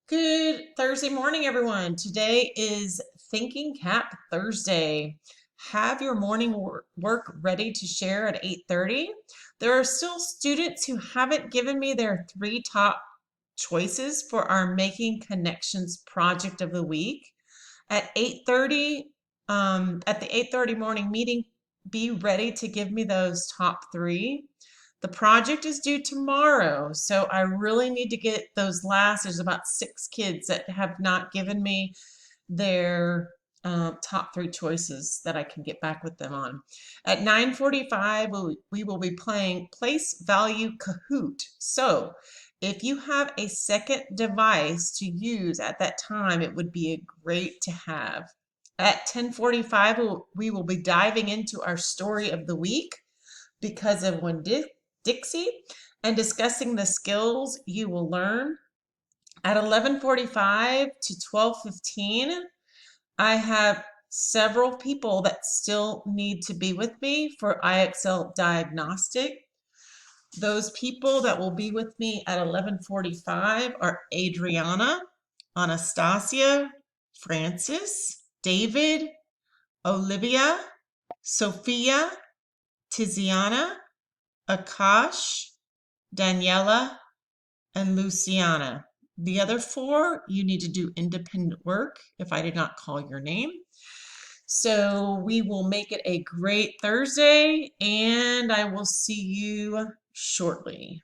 Good Thursday morning, everyone. Today is Thinking Cap Thursday. Have your morning work ready to share at 8:30. There are still students who haven't given me their three top choices for our Making Connections project of the week. At 8:30, at the 8:30 morning meeting, be ready to give me those top three. The project is due tomorrow, so I really need to get those there's about 6 kids that have not given me their top three choices that I can get back with them on. At 9:45, we will be playing Place Value Kahoot. So if you have a second device to use at that time, it would be great to have. At 10:45, we will be diving into our story of the week because of Dixie and discussing the skills you will learn. At 11:45 to 12:15, I have several people that still need to be with me for IXL diagnostic. Those people that will be with me at 11:45 are Adriana, Anastasia, Francis, David, Olivia, Sophia, Tiziana, Akash, Daniela, and Luciana. The other 4, you need to do independent work if I did not call your name. So we will make it a great Thursday, and I will see you shortly.